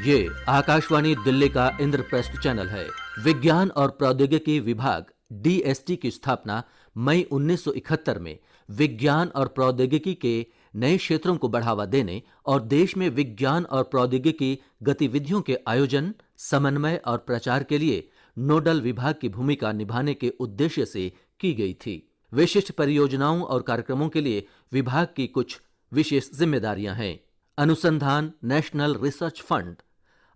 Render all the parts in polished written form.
ये आकाशवाणी दिल्ली का इंद्रप्रस्थ चैनल है। विज्ञान और प्रौद्योगिकी विभाग DST की स्थापना मई 1971 में विज्ञान और प्रौद्योगिकी के नए क्षेत्रों को बढ़ावा देने और देश में विज्ञान और प्रौद्योगिकी गतिविधियों के आयोजन, समन्वय और प्रचार के लिए नोडल विभाग की भूमिका निभाने के उद्देश्य से की गई थी। विशिष्ट परियोजनाओं और कार्यक्रमों के लिए विभाग की कुछ विशेष जिम्मेदारियां हैं। अनुसंधान, national research fund,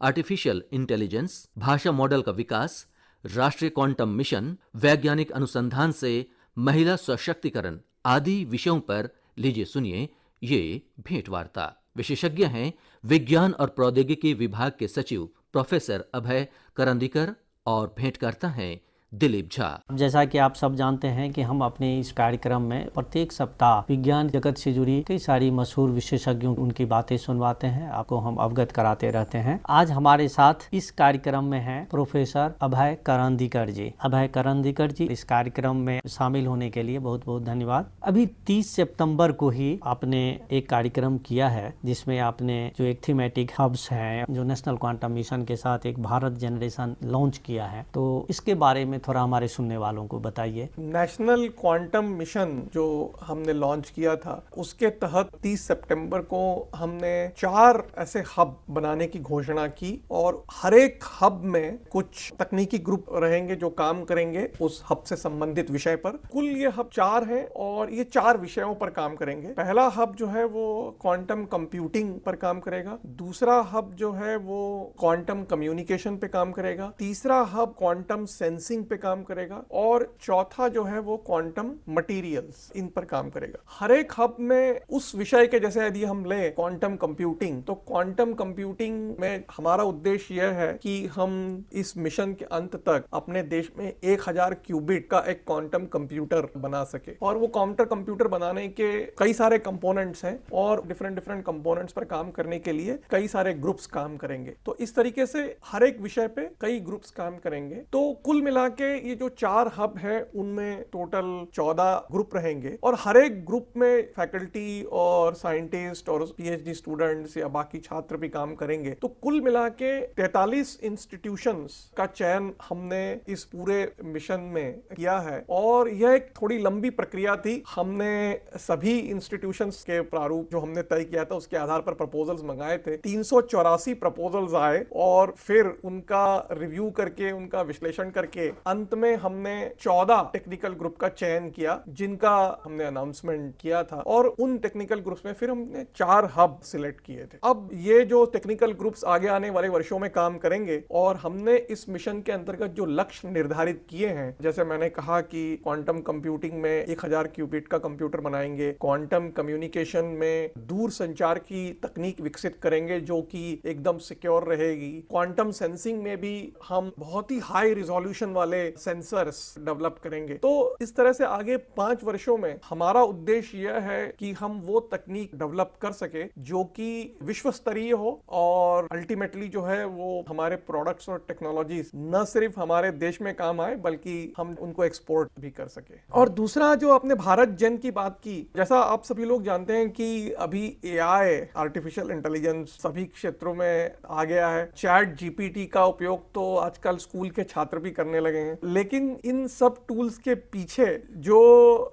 artificial intelligence, भाषा मॉडल का विकास, राष्ट्रीय क्वांटम मिशन, वैज्ञानिक अनुसंधान से महिला सशक्तिकरण आदि विषयों पर लीजिए सुनिए ये भेंटवार्ता। विशेषज्ञ हैं विज्ञान और प्रौद्योगिकी विभाग के सचिव प्रोफेसर अभय करंदीकर और भेंटकर्ता हैं दिलीप झा। जैसा कि आप सब जानते हैं कि हम अपने इस कार्यक्रम में प्रत्येक सप्ताह विज्ञान जगत से जुड़ी कई सारी मशहूर विशेषज्ञों उनकी बातें सुनवाते हैं, आपको हम अवगत कराते रहते हैं। आज हमारे साथ इस कार्यक्रम में हैं प्रोफेसर अभय करंदीकर जी। अभय करंदीकर जी, इस कार्यक्रम में शामिल होने के लिए बहुत बहुत धन्यवाद। अभी 30 सितंबर को ही आपने एक कार्यक्रम किया है जिसमें आपने जो एक थीमेटिक हब्स है, जो नेशनल क्वांटम मिशन के साथ एक भारत जनरेशन लॉन्च किया है, तो इसके बारे में थोड़ा हमारे सुनने वालों को बताइए। नेशनल क्वांटम मिशन जो हमने लॉन्च किया था, उसके तहत 30 सितंबर को हमने 4 ऐसे हब बनाने की घोषणा की और हर एक हब में कुछ तकनीकी ग्रुप रहेंगे जो काम करेंगे उस हब से संबंधित विषय पर। कुल ये हब 4 हैं और ये 4 विषयों पर काम करेंगे। पहला हब जो है वो क्वांटम कंप्यूटिंग पर काम करेगा, दूसरा हब जो है वो क्वांटम कम्युनिकेशन पे काम करेगा, तीसरा हब क्वांटम सेंसिंग पे काम करेगा और चौथा जो है वो क्वांटम मटेरियल्स, इन पर काम करेगा। हर एक हब में उस विषय के, जैसे यदि हम ले क्वांटम कंप्यूटिंग, तो क्वांटम कंप्यूटिंग में हमारा उद्देश्य यह है कि हम इस मिशन के अंत तक अपने देश में 1000 क्यूबिट का एक क्वांटम कंप्यूटर बना सके। और वो क्वांटम कंप्यूटर बनाने के कई सारे कंपोनेंट्स हैं और डिफरेंट कंपोनेंट्स पर काम करने के लिए कई सारे ग्रुप्स काम करेंगे। तो इस तरीके से हर एक विषय पे कई ग्रुप्स काम करेंगे। तो कुल मिला के ये जो 4 हब है उनमें टोटल 14 ग्रुप रहेंगे और हर एक ग्रुप में फैकल्टी और साइंटिस्ट और PhD स्टूडेंट्स या बाकी छात्र भी काम करेंगे। तो कुल मिला के 43 इंस्टीट्यूशंस का चयन हमने इस पूरे मिशन में किया है और यह एक थोड़ी लंबी प्रक्रिया थी। हमने सभी इंस्टीट्यूशंस के प्रारूप जो हमने तय किया था उसके आधार पर प्रपोजल्स मंगाए थे। 384 प्रपोजल्स आए और फिर उनका रिव्यू करके, उनका विश्लेषण करके अंत में हमने 14 टेक्निकल ग्रुप का चयन किया जिनका हमने अनाउंसमेंट किया था और उन टेक्निकल ग्रुप्स में फिर हमने 4 हब सिलेक्ट किए थे। अब ये जो टेक्निकल ग्रुप्स आगे आने वाले वर्षों में काम करेंगे और हमने इस मिशन के अंतर्गत जो लक्ष्य निर्धारित किए हैं, जैसे मैंने कहा कि क्वांटम कंप्यूटिंग में 1000 क्यूबिट का कंप्यूटर बनाएंगे, क्वांटम कम्युनिकेशन में दूर संचार की तकनीक विकसित करेंगे जो कि एकदम सिक्योर रहेगी, क्वांटम सेंसिंग में भी हम बहुत ही हाई रिजोल्यूशन वाले सेंसर्स डेवलप करेंगे। तो इस तरह से आगे 5 वर्षों में हमारा उद्देश्य यह है कि हम वो तकनीक डेवलप कर सके जो कि विश्व स्तरीय हो और अल्टीमेटली जो है वो हमारे प्रोडक्ट्स और टेक्नोलॉजीज न सिर्फ हमारे देश में काम आए बल्कि हम उनको एक्सपोर्ट भी कर सके। और दूसरा जो आपने भारत जन की बात की, जैसा आप सभी लोग जानते हैं कि अभी AI, आर्टिफिशियल इंटेलिजेंस सभी क्षेत्रों में आ गया है। चैट GPT का उपयोग तो आजकल स्कूल के छात्र भी करने लगे हैं, लेकिन इन सब टूल्स के पीछे जो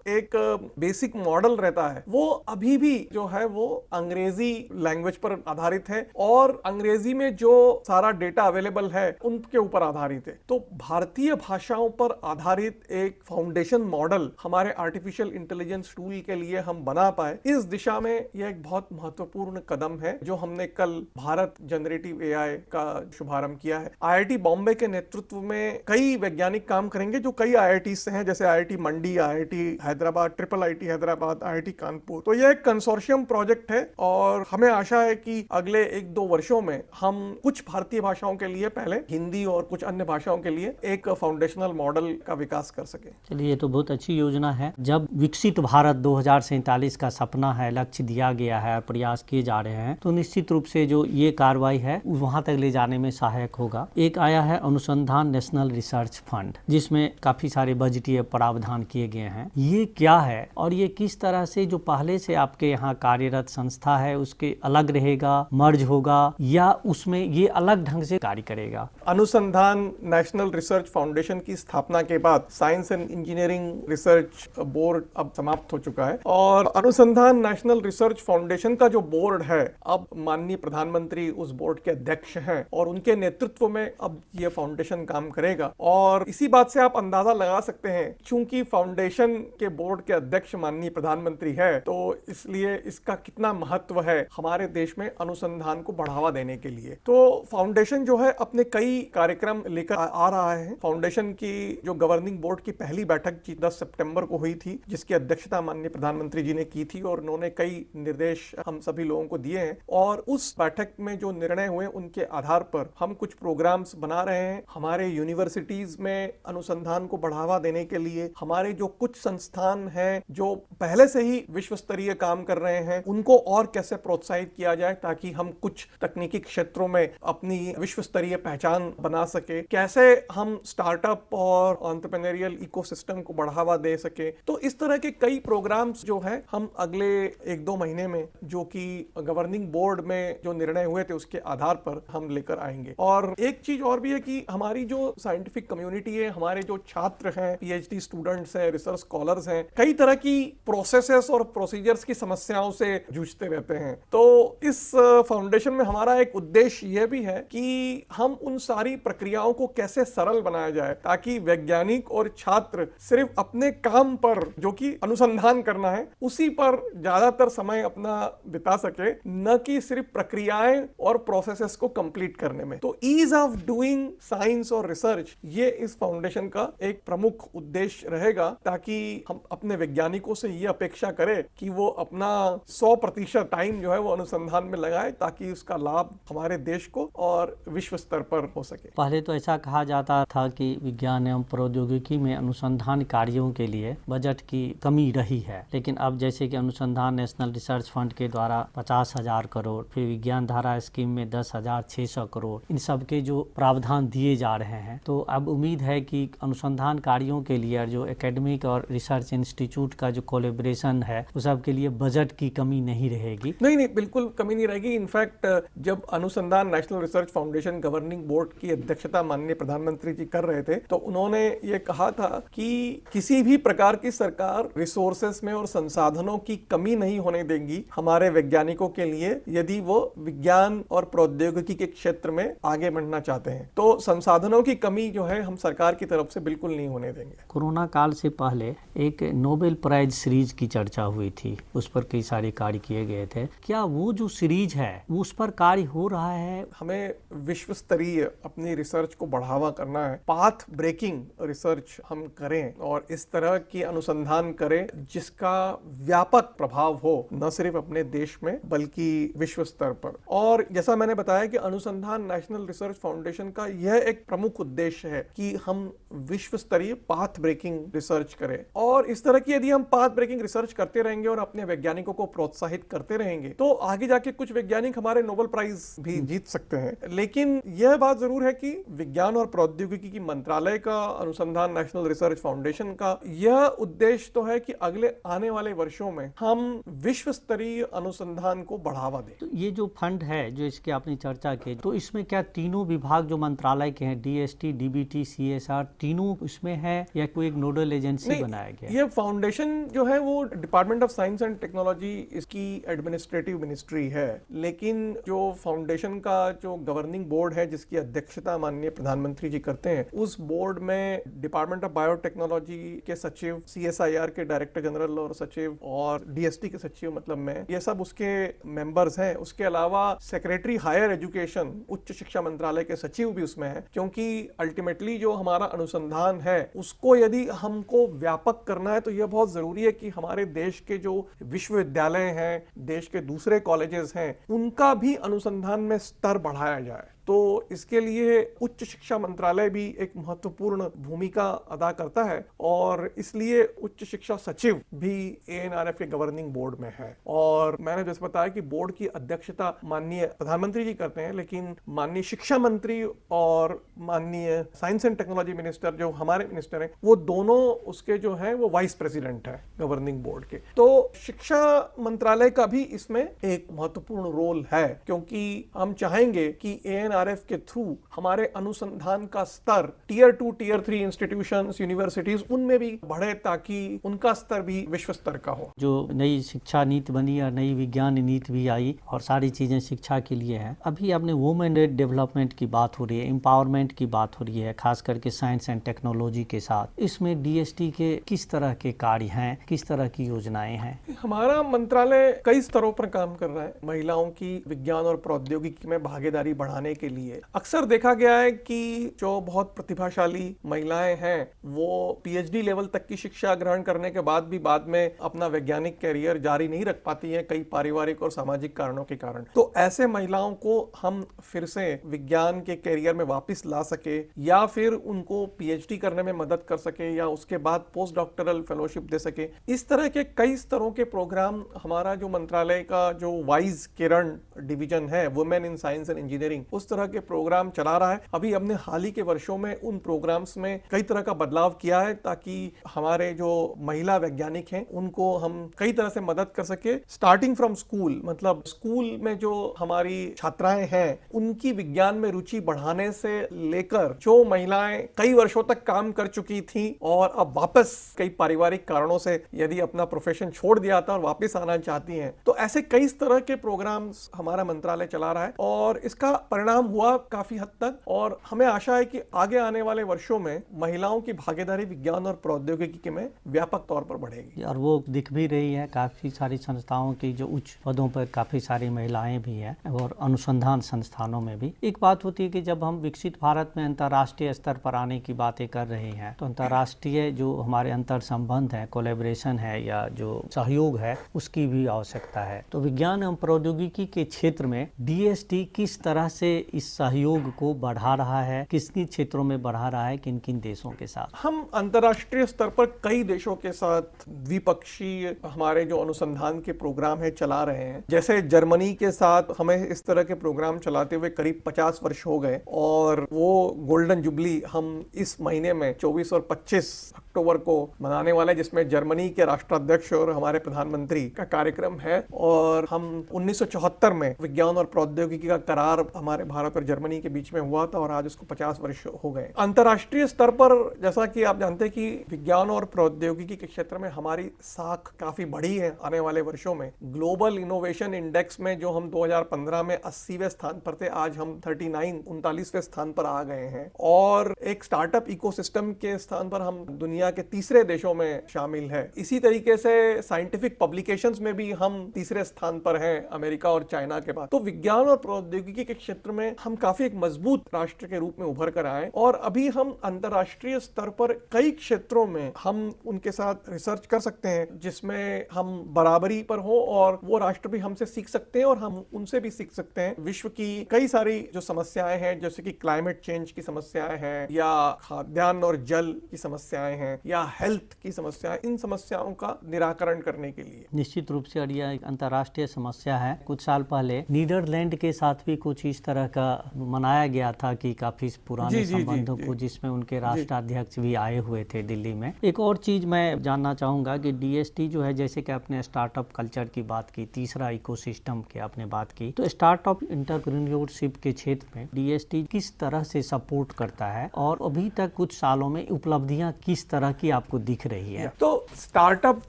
एक बेसिक मॉडल रहता है वो अभी भी जो है वो अंग्रेजी लैंग्वेज पर आधारित है और अंग्रेजी में जो सारा डेटा अवेलेबल है उनके ऊपर आधारित है। तो भारतीय भाषाओं पर आधारित एक फाउंडेशन मॉडल हमारे आर्टिफिशियल इंटेलिजेंस टूल के लिए हम बना पाए, इस दिशा में यह एक बहुत महत्वपूर्ण कदम है जो हमने कल भारत जनरेटिव AI का शुभारंभ किया है। IIT बॉम्बे के नेतृत्व में कई वैज्ञानिक काम करेंगे जो कई IIT से हैं, जैसे IIT मंडी, IIT Hyderabad, IIIT Hyderabad, IIT Kanpur. तो यह एक कंसोर्शियम प्रोजेक्ट है और हमें आशा है कि अगले 1-2 वर्षों में हम कुछ भारतीय भाषाओं के लिए, पहले हिंदी और कुछ अन्य भाषाओं के लिए एक फाउंडेशनल मॉडल का विकास कर सके। चलिए, ये तो बहुत अच्छी योजना है। जब विकसित भारत 2047 का सपना है, लक्ष्य दिया गया है, प्रयास किए जा रहे हैं, तो निश्चित रूप से जो ये कार्रवाई है वहां तक ले जाने में सहायक होगा। एक आया है अनुसंधान नेशनल रिसर्च फंड, जिसमें काफी सारे बजटीय प्रावधान किए गए हैं, ये क्या है और ये किस तरह से जो पहले से आपके यहाँ कार्यरत संस्था है उसके अलग रहेगा, मर्ज होगा, या उसमें ये अलग ढंग से कार्य करेगा? अनुसंधान नेशनल रिसर्च फाउंडेशन की स्थापना के बाद science and engineering research board अब समाप्त हो चुका है और अनुसंधान नेशनल रिसर्च फाउंडेशन का जो बोर्ड है अब माननीय प्रधानमंत्री उस बोर्ड के अध्यक्ष हैं और उनके नेतृत्व में अब ये फाउंडेशन काम करेगा। और इसी बात से आप अंदाजा लगा सकते हैं, चूंकि फाउंडेशन के बोर्ड के अध्यक्ष माननीय प्रधानमंत्री है तो इसलिए इसका कितना महत्व है हमारे देश में अनुसंधान को बढ़ावा देने के लिए। तो फाउंडेशन जो है अपने कई कार्यक्रम लेकर आ रहा है। फाउंडेशन की जो गवर्निंग बोर्ड की पहली बैठक 10 सितंबर को हुई थी, जिसकी अध्यक्षता माननीय प्रधानमंत्री जी ने की थी और उन्होंने कई निर्देश हम सभी लोगों को दिए हैं और उस बैठक में जो निर्णय हुए उनके आधार पर हम कुछ प्रोग्राम्स बना रहे हैं। हमारे यूनिवर्सिटीज में अनुसंधान को बढ़ावा देने के लिए हमारे जो कुछ संस्थान हैं जो पहले से ही विश्व स्तरीय काम कर रहे हैं उनको और कैसे प्रोत्साहित किया जाए ताकि हम कुछ तकनीकी क्षेत्रों में अपनी विश्व स्तरीय पहचान बना सके, कैसे हम स्टार्टअप और एंटरप्रेन्योरियल इकोसिस्टम को बढ़ावा दे सके। तो इस तरह के कई प्रोग्राम्स जो है हम अगले 1-2 महीने में जो कि गवर्निंग बोर्ड में जो निर्णय हुए थे उसके आधार पर हम लेकर आएंगे। और एक चीज और भी है कि हमारी जो साइंटिफिक कम्युनिटी है, हमारे जो छात्र हैं, पीएचडी स्टूडेंट्स हैं, रिसर्च स्कॉलर्स हैं, कई तरह की प्रोसेसेस और प्रोसीजर्स की समस्याओं से जूझते रहते हैं। तो इस फाउंडेशन में हमारा एक उद्देश्य यह भी है कि हम उन सारी प्रक्रियाओं को कैसे सरल बनाया जाए ताकि वैज्ञानिक और छात्र सिर्फ अपने काम पर जो कि अनुसंधान करना है उसी पर ज्यादातर समय अपना बिता सके, न कि सिर्फ प्रक्रियाएं और प्रोसेसेस को कंप्लीट करने में। तो ईज ऑफ डूइंग साइंस और रिसर्च ये इस फाउंडेशन का एक प्रमुख उद्देश्य रहेगा ताकि हम अपने वैज्ञानिकों से ये अपेक्षा करें कि वो अपना 100% टाइम जो है वो अनुसंधान में लगाए ताकि उसका लाभ हमारे देश को और विश्व स्तर पर हो सके। पहले तो ऐसा कहा जाता था कि विज्ञान एवं प्रौद्योगिकी में अनुसंधान कार्यों के लिए बजट की कमी रही है, लेकिन अब जैसे कि अनुसंधान नेशनल रिसर्च फंड के द्वारा 50,000 करोड़, फिर विज्ञान धारा स्कीम में 10,600 करोड़, इन सब के जो प्रावधान दिए जा रहे हैं, तो अब उम्मीद है कि अनुसंधान कार्यों के लिए जो एकेडमिक और रिसर्च इंस्टीट्यूट का जो कोलैबोरेशन है उस सब के लिए बजट की कमी नहीं रहेगी। नहीं, बिल्कुल कमी नहीं रहेगी। इनफैक्ट जब अनुसंधान national research foundation governing board की अध्यक्षता माननीय प्रधानमंत्री जी कर रहे थे तो उन्होंने ये कहा था कि किसी भी प्रकार की सरकार रिसोर्सेस में और संसाधनों की कमी नहीं होने देगी हमारे वैज्ञानिकों के लिए यदि वो विज्ञान और प्रौद्योगिकी के क्षेत्र में आगे बढ़ना चाहते हैं। तो संसाधनों की कमी जो है हम सरकार की तरफ से बिल्कुल नहीं होने देंगे। कोरोना काल से पहले एक नोबेल प्राइज सीरीज की चर्चा हुई थी, उस पर कई सारे कार्य किए गए थे। क्या वो जो सीरीज है वो उस पर कार्य हो रहा है? हमें विश्व स्तरीय अपनी रिसर्च को बढ़ावा करना है, पाथ ब्रेकिंग रिसर्च हम करें और इस तरह की अनुसंधान करें जिसका व्यापक प्रभाव हो न सिर्फ अपने देश में बल्कि विश्व स्तर पर। और जैसा मैंने बताया कि अनुसंधान नेशनल रिसर्च फाउंडेशन का यह एक प्रमुख उद्देश्य है कि हम विश्व स्तरीय पाथ ब्रेकिंग रिसर्च करें और इस तरह की यदि हम पाथ ब्रेकिंग रिसर्च करते रहेंगे और अपने वैज्ञानिकों को प्रोत्साहित करते रहेंगे तो आगे जाके कुछ वैज्ञानिक हमारे नोबेल प्राइज भी जीत सकते हैं। लेकिन यह बात जरूर है कि विज्ञान और प्रौद्योगिकी की मंत्रालय का, अनुसंधान नेशनल रिसर्च फाउंडेशन का यह उद्देश्य तो है कि अगले आने वाले वर्षों में हम विश्व स्तरीय अनुसंधान को बढ़ावा दें। तो ये जो फंड है जो इसकी आपने चर्चा की, तो इसमें क्या तीनों विभाग जो मंत्रालय के हैं, डीएसटी, डीबीटी, सीएसआर, तीनों इसमें है या कोई एक नोडल एजेंसी बनाया गया? ये फाउंडेशन जो है वो department of science and technology इसकी एडमिनिस्ट्रेटिव मिनिस्ट्री है, लेकिन जो फाउंडेशन का जो गवर्निंग बोर्ड है जिसकी अध्यक्षता माननीय प्रधानमंत्री जी करते हैं उस बोर्ड में डिपार्टमेंट ऑफ बायोटेक्नोलॉजी के सचिव, सीएसआईआर के डायरेक्टर जनरल और सचिव और डीएसटी के सचिव मतलब मैं, ये सब उसके मेंबर्स हैं। उसके अलावा सेक्रेटरी हायर एजुकेशन, उच्च शिक्षा मंत्रालय के सचिव भी उसमें है, क्योंकि अल्टीमेटली जो हमारा अनुसंधान है उसको यदि हमको व्यापक करना है तो यह बहुत जरूरी है कि हमारे देश के जो विश्वविद्यालय हैं, देश के दूसरे कॉलेजेस हैं, उनका भी अनुसंधान में स्तर बढ़ाया जाए। तो इसके लिए उच्च शिक्षा मंत्रालय भी एक महत्वपूर्ण भूमिका अदा करता है और इसलिए उच्च शिक्षा सचिव भी ANRF के गवर्निंग बोर्ड में है। और मैंने जैसे बताया कि बोर्ड की अध्यक्षता माननीय प्रधानमंत्री जी करते हैं, लेकिन माननीय शिक्षा मंत्री और माननीय साइंस एंड टेक्नोलॉजी मिनिस्टर जो हमारे मिनिस्टर हैं, वो दोनों उसके जो हैं वो वाइस प्रेसिडेंट है गवर्निंग बोर्ड के। तो शिक्षा मंत्रालय का भी इसमें एक महत्वपूर्ण रोल है, क्योंकि हम चाहेंगे कि ANRF के थ्रू हमारे अनुसंधान का स्तर टियर 2 टियर 3 इंस्टीट्यूशंस, यूनिवर्सिटीज उनमें भी बढ़े ताकि उनका स्तर भी विश्व स्तर का हो। जो नई शिक्षा नीति बनी और नई विज्ञान नीति भी आई और सारी चीजें शिक्षा के लिए है। अभी आपने वुमेन डेवलपमेंट की बात हो रही है, एम्पावरमेंट की बात हो रही है, खास करके साइंस एंड टेक्नोलॉजी के साथ। इसमें DST के किस तरह के कार्य हैं, किस तरह की योजनाएं हैं? हमारा मंत्रालय कई स्तरों पर काम कर रहा है महिलाओं की विज्ञान और प्रौद्योगिकी में भागीदारी बढ़ाने के लिए। अक्सर देखा गया है कि जो बहुत प्रतिभाशाली महिलाएं हैं वो PhD लेवल तक की शिक्षा ग्रहण करने के बाद भी बाद में अपना वैज्ञानिक कैरियर जारी नहीं रख पाती हैं, कई पारिवारिक और सामाजिक कारणों के कारण। तो ऐसे महिलाओं को हम फिर से विज्ञान के कैरियर में वापस ला सके या फिर उनको PhD करने में मदद कर सके या उसके बाद पोस्ट डॉक्टरल फेलोशिप दे सके, इस तरह के कई स्तरों के प्रोग्राम हमारा जो मंत्रालय का जो वाइज किरण डिवीजन है, women in science and engineering, उस तरह के प्रोग्राम चला रहा है। अभी हमने हाल ही के वर्षों में उन प्रोग्राम्स में कई तरह का बदलाव किया है ताकि हमारे जो महिला वैज्ञानिक हैं उनको हम कई तरह से मदद कर सके। स्टार्टिंग फ्रॉम स्कूल, मतलब स्कूल में जो हमारी छात्राएं हैं उनकी विज्ञान में रुचि बढ़ाने से लेकर जो महिलाएं कई वर्षों तक काम कर चुकी थी और अब वापस कई पारिवारिक कारणों से यदि अपना प्रोफेशन छोड़ दिया था और वापस आना चाहती हैं, तो ऐसे कई तरह के प्रोग्राम्स हमारा मंत्रालय चला रहा है और इसका परिणाम हुआ काफी हद तक। और हमें आशा है कि आगे आने वाले वर्षों में महिलाओं की भागीदारी विज्ञान और प्रौद्योगिकी में व्यापक तौर पर बढ़ेगी और वो दिख भी रही है। काफी सारी संस्थाओं की जो उच्च पदों पर काफी सारी महिलाएं भी हैं और अनुसंधान संस्थानों में भी। एक बात होती है कि जब हम विकसित भारत में अंतर्राष्ट्रीय स्तर पर आने की बातें कर रहे हैं तो अंतर्राष्ट्रीय जो हमारे अंतर संबंध है, कोलैबोरेशन है या जो सहयोग है, उसकी भी आवश्यकता है। तो विज्ञान एवं प्रौद्योगिकी के क्षेत्र में DST किस तरह से इस सहयोग को बढ़ा रहा है, किस किन क्षेत्रों में बढ़ा रहा है, किन किन देशों के साथ? हम अंतर्राष्ट्रीय स्तर पर कई देशों के साथ द्विपक्षीय हमारे जो अनुसंधान के प्रोग्राम है चला रहे हैं। जैसे जर्मनी के साथ हमें इस तरह के प्रोग्राम चलाते हुए करीब 50 वर्ष हो गए और वो गोल्डन जुबली हम इस महीने में 24 और 25 अक्टूबर को मनाने वाले, जिसमें जर्मनी के राष्ट्राध्यक्ष और हमारे प्रधानमंत्री का कार्यक्रम है। और हम 1974 में विज्ञान और प्रौद्योगिकी का करार हमारे भारत और जर्मनी के बीच में हुआ था और आज उसको 50 वर्ष हो गए। अंतर्राष्ट्रीय स्तर पर जैसा कि आप जानते हैं कि विज्ञान और प्रौद्योगिकी के क्षेत्र में हमारी साख काफी बढ़ी है। आने वाले वर्षों में ग्लोबल इनोवेशन इंडेक्स में जो हम 2015 में 80वें स्थान पर थे, आज हम 39वें स्थान पर आ गए हैं और एक स्टार्टअप इकोसिस्टम के स्थान पर हम दुनिया के तीसरे देशों में शामिल है। इसी तरीके से साइंटिफिक पब्लिकेशंस में भी हम तीसरे स्थान पर हैं, अमेरिका और चाइना के बाद। तो विज्ञान और प्रौद्योगिकी के क्षेत्र में हम काफी एक मजबूत राष्ट्र के रूप में उभर कर आए और अभी हम अंतर्राष्ट्रीय स्तर पर कई क्षेत्रों में हम उनके साथ रिसर्च कर सकते हैं जिसमें हम बराबरी पर हो और वो राष्ट्र भी हमसे सीख सकते हैं और हम उनसे भी सीख सकते हैं। विश्व की कई सारी जो समस्याएं हैं, जैसे कि क्लाइमेट चेंज की समस्याएं हैं या खाद्यान्न और जल की समस्याएं हैं या हेल्थ की समस्याएं, इन समस्याओं का निराकरण करने के लिए निश्चित रूप से यह एक अंतर्राष्ट्रीय समस्या है। कुछ साल पहले नीदरलैंड के साथ भी कुछ इस तरह का मनाया गया था कि काफी पुराने संबंधों को, जिसमें उनके राष्ट्राध्यक्ष भी आए हुए थे दिल्ली में। एक और चीज मैं जानना चाहूंगा कि DST जो है, जैसे कि आपने स्टार्टअप कल्चर की बात की, तीसरा इकोसिस्टम की आपने बात की, तो स्टार्टअप एंटरप्रेन्योरशिप के क्षेत्र में DST किस तरह से सपोर्ट करता है और अभी तक कुछ सालों में उपलब्धियां किस तरह की आपको दिख रही है? तो स्टार्टअप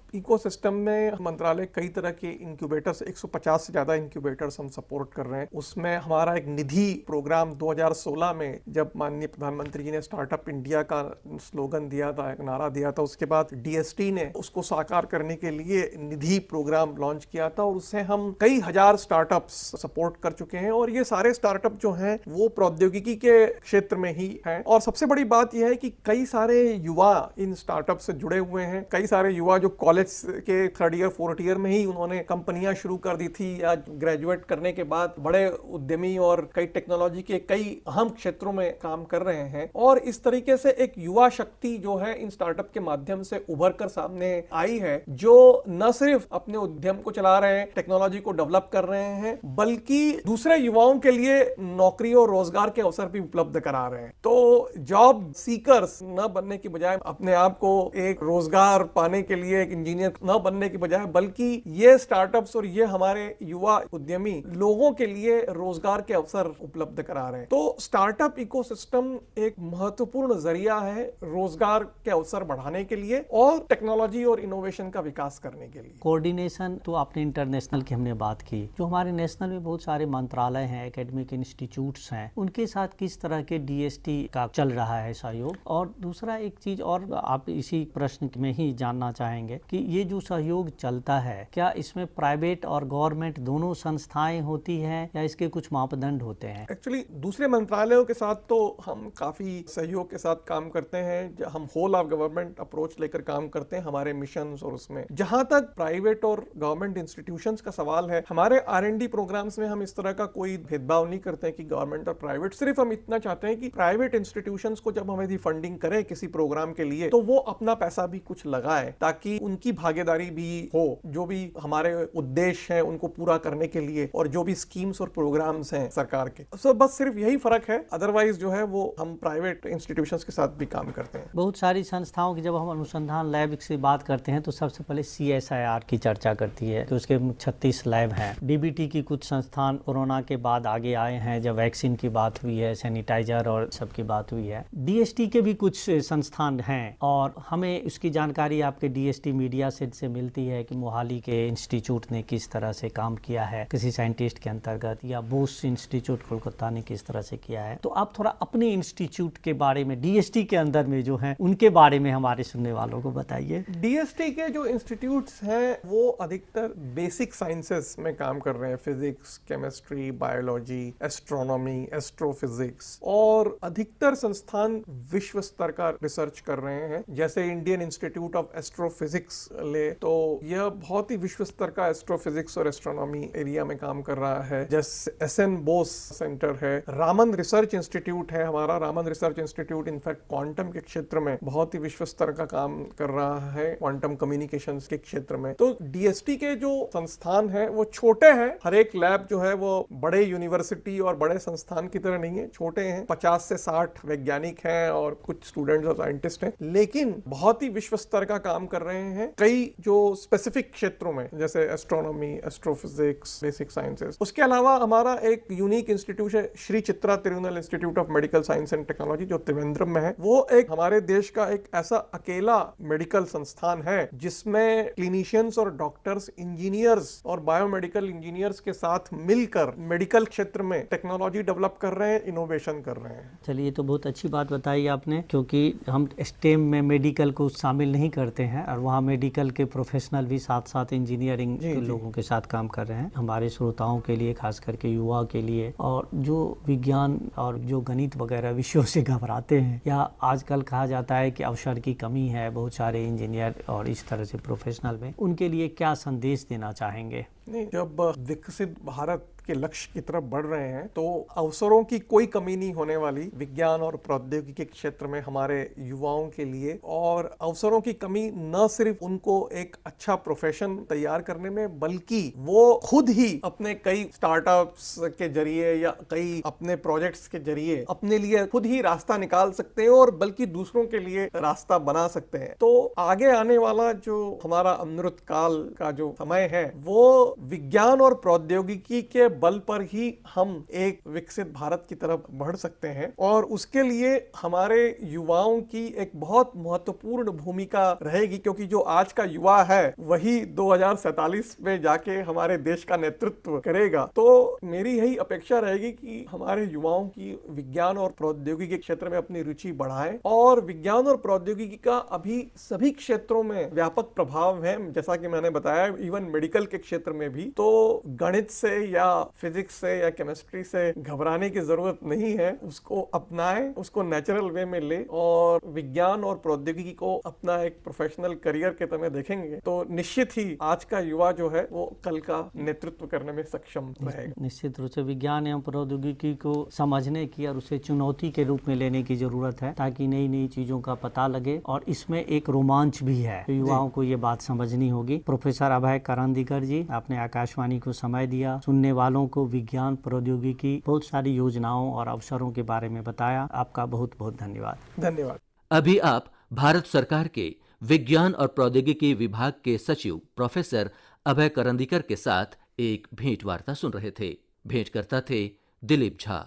इकोसिस्टम में मंत्रालय कई तरह के इंक्यूबेटर्स, 150 से ज्यादा इंक्यूबेटर्स हम सपोर्ट कर रहे हैं। उसमें हमारा एक निधि प्रोग्राम 2016 में जब माननीय प्रधानमंत्री जी ने स्टार्टअप इंडिया का स्लोगन दिया था, एक नारा दिया था, उसके बाद DST ने उसको साकार करने के लिए निधि प्रोग्राम लॉन्च किया था और उससे हम कई हजार स्टार्टअप्स सपोर्ट कर चुके हैं और ये सारे स्टार्टअप जो हैं वो प्रौद्योगिकी के क्षेत्र में ही हैं। और सबसे बड़ी बात यह है कि कई सारे युवा इन स्टार्टअप से जुड़े हुए हैं। कई सारे युवा जो कॉलेज कॉलेज के थर्ड ईयर फोर्थ ईयर में ही उन्होंने कंपनियां शुरू कर दी थी, या ग्रेजुएट करने के बाद बड़े उद्यमी और कई टेक्नोलॉजी के कई अहम क्षेत्रों में काम कर रहे हैं। और इस तरीके से एक युवा शक्ति जो है इन स्टार्टअप के माध्यम से उभर कर सामने आई है, जो न सिर्फ अपने उद्यम को चला रहे हैं, टेक्नोलॉजी को डेवलप कर रहे हैं, बल्कि दूसरे युवाओं के लिए नौकरी और रोजगार के अवसर भी उपलब्ध करा रहे हैं। तो जॉब सीकर्स न बनने की बजाय, अपने आप को एक रोजगार पाने के लिए एक इंजीनियर न बनने की बजाय, बल्कि ये स्टार्टअप्स और ये हमारे युवा उद्यमी लोगों के लिए रोजगार के अवसर उपलब्ध करा रहे हैं। तो स्टार्टअप इकोसिस्टम एक महत्वपूर्ण जरिया है रोजगार के अवसर बढ़ाने के लिए और टेक्नोलॉजी और इनोवेशन का विकास करने के लिए। कोऑर्डिनेशन तो आपने इंटरनेशनल की हमने बात की, जो हमारे नेशनल में बहुत सारे मंत्रालय हैं, एकेडमिक इंस्टीट्यूट्स हैं, उनके साथ किस तरह के डीएसटी का चल रहा है सहयोग। और दूसरा एक चीज और आप इसी प्रश्न में ही जानना चाहेंगे कि ये जो सहयोग चलता है, क्या इसमें प्राइवेट और गवर्नमेंट दोनों संस्थाएं होती हैं या इसके कुछ मापदंड होते हैं? एक्चुअली दूसरे मंत्रालयों के साथ तो हम काफी सहयोग के साथ काम करते हैं, हम होल ऑफ गवर्नमेंट अप्रोच लेकर काम करते हैं हमारे मिशन और उसमें। जहां तक प्राइवेट और गवर्नमेंट इंस्टीट्यूशंस का सवाल है, हमारे R&D प्रोग्राम्स में हम इस तरह का कोई भेदभाव नहीं करते हैं कि गवर्नमेंट और प्राइवेट। सिर्फ हम इतना चाहते हैं कि प्राइवेट इंस्टीट्यूशंस को जब हम यदि फंडिंग करें किसी प्रोग्राम के लिए, तो वो अपना पैसा भी कुछ लगाए ताकि उनकी भागीदारी भी हो, जो भी हमारे उद्देश्य हैं उनको पूरा करने के लिए, और जो भी स्कीम्स और प्रोग्राम्स हैं सरकार के। सो बस सिर्फ यही फर्क है, अदरवाइज जो है वो हम प्राइवेट इंस्टीट्यूशंस के साथ भी काम करते हैं। बहुत सारी संस्थाओं की जब हम अनुसंधान लैब की बात करते हैं तो सबसे पहले CSIR की चर्चा करती है कि उसके 36 लैब हैं। DBT की कुछ संस्थान कोरोना के बाद आगे आए हैं, जब वैक्सीन की बात हुई है, सैनिटाइजर और सबकी बात हुई है। DST के भी कुछ संस्थान हैं और हमें उसकी जानकारी आपके DST मीडिया सेट से मिलती है कि मोहाली के इंस्टीट्यूट ने किस तरह से काम किया है किसी साइंटिस्ट के अंतर्गत, या बोस इंस्टीट्यूट कोलकाता ने किस तरह से किया है। तो आप थोड़ा अपने इंस्टीट्यूट के बारे में, DST के अंदर में जो है उनके बारे में हमारे सुनने वालों को बताइए। DST के जो इंस्टीट्यूट्स हैं वो अधिकतर बेसिक साइंसेस में काम कर रहे हैं, physics, chemistry, biology, astronomy, astrophysics, और अधिकतर संस्थान विश्व स्तर का रिसर्च कर रहे हैं। जैसे इंडियन इंस्टीट्यूट ऑफ एस्ट्रोफिजिक्स ले, तो यह बहुत ही विश्व स्तर का एस्ट्रोफिजिक्स और एस्ट्रोनॉमी एरिया में काम कर रहा है। जैसे SN बोस सेंटर है, रामन रिसर्च इंस्टीट्यूट है हमारा। Raman research institute in fact quantum के क्षेत्र में बहुत ही विश्व स्तर का काम कर रहा है, क्वांटम कम्युनिकेशंस के क्षेत्र में। तो DST के जो संस्थान है वो छोटे हैं, हर एक लैब जो है वो बड़े यूनिवर्सिटी और बड़े संस्थान की तरह नहीं है, छोटे हैं। 50 से 60 वैज्ञानिक हैं और कुछ स्टूडेंट्स और साइंटिस्ट हैं, लेकिन बहुत ही विश्व स्तर का काम कर रहे हैं कई जो स्पेसिफिक क्षेत्रों में, जैसे एस्ट्रोनॉमी, एस्ट्रोफिजिक्स, बेसिक साइंसेस। उसके अलावा हमारा एक यूनिक इंस्टीट्यूट है, Shri Chitra Tirunal institute of medical science and technology, जो त्रिवेंद्रम में है। वो एक हमारे देश का एक ऐसा अकेला मेडिकल संस्थान है जिसमें क्लिनिशियंस और डॉक्टर्स, इंजीनियर्स और बायोमेडिकल इंजीनियर्स के साथ मिलकर मेडिकल क्षेत्र में टेक्नोलॉजी डेवलप कर रहे हैं, इनोवेशन कर रहे हैं। चलिए, तो बहुत अच्छी बात बताई आपने, क्योंकि हम स्टेम में मेडिकल को शामिल नहीं करते हैं और वहाँ मेडिकल के प्रोफेशनल भी साथ साथ इंजीनियरिंग के लोगों के साथ काम कर रहे हैं। हमारे श्रोताओं के लिए, खास करके युवा के लिए, और जो विज्ञान और जो गणित वगैरह विषयों से घबराते हैं, या आजकल कहा जाता है कि अवसर की कमी है बहुत सारे इंजीनियर और इस तरह से प्रोफेशनल में, उनके लिए क्या संदेश देना चाहेंगे? नहीं, जब विकसित भारत के लक्ष्य की तरफ बढ़ रहे हैं तो अवसरों की कोई कमी नहीं होने वाली विज्ञान और प्रौद्योगिकी के क्षेत्र में हमारे युवाओं के लिए। और अवसरों की कमी न सिर्फ उनको एक अच्छा प्रोफेशन तैयार करने में, बल्कि वो खुद ही अपने कई स्टार्टअप्स के जरिए या कई अपने प्रोजेक्ट्स के जरिए अपने लिए खुद ही रास्ता निकाल सकते हैं और बल्कि दूसरों के लिए रास्ता बना सकते हैं। तो आगे आने वाला जो हमारा अमृत काल का जो समय है, वो विज्ञान और प्रौद्योगिकी के बल पर ही हम एक विकसित भारत की तरफ बढ़ सकते हैं। और उसके लिए हमारे युवाओं की एक बहुत महत्वपूर्ण भूमिका रहेगी, क्योंकि जो आज का युवा है वही 2047 में जाके हमारे देश का नेतृत्व करेगा। तो मेरी यही अपेक्षा रहेगी कि हमारे युवाओं की विज्ञान और प्रौद्योगिकी के क्षेत्र में अपनी रुचि बढ़ाएं। और विज्ञान और प्रौद्योगिकी का अभी सभी क्षेत्रों में व्यापक प्रभाव है, जैसा कि मैंने बताया, इवन मेडिकल के क्षेत्र में भी। तो गणित से या फिजिक्स से या केमिस्ट्री से घबराने की जरूरत नहीं है। उसको अपनाएं, उसको नेचुरल वे में ले और विज्ञान और प्रौद्योगिकी को अपना एक प्रोफेशनल करियर के तरह देखेंगे तो निश्चित ही आज का युवा जो है वो कल का नेतृत्व करने में सक्षम रहेगा। निश्चित रूप से विज्ञान एवं प्रौद्योगिकी को समझने की और उसे चुनौती के रूप में लेने की जरूरत है ताकि नई नई चीजों का पता लगे और इसमें एक रोमांच भी है, तो युवाओं को ये बात समझनी होगी। प्रोफेसर अभय करंदीकर जी, आपने आकाशवाणी को समय दिया, सुनने वालों को विज्ञान प्रौद्योगिकी बहुत सारी योजनाओं और अवसरों के बारे में बताया। आपका बहुत बहुत धन्यवाद। धन्यवाद। अभी आप भारत सरकार के विज्ञान और प्रौद्योगिकी विभाग के सचिव प्रोफेसर अभय करंदीकर के साथ एक भेंट वार्ता सुन रहे थे। भेंटकर्ता थे दिलीप झा।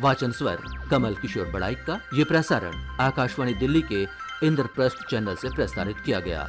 वाचन स्वर कमल किशोर बड़ाइक का। ये प्रसारण आकाशवाणी दिल्ली के इंद्रप्रस्थ चैनल से प्रसारित किया गया।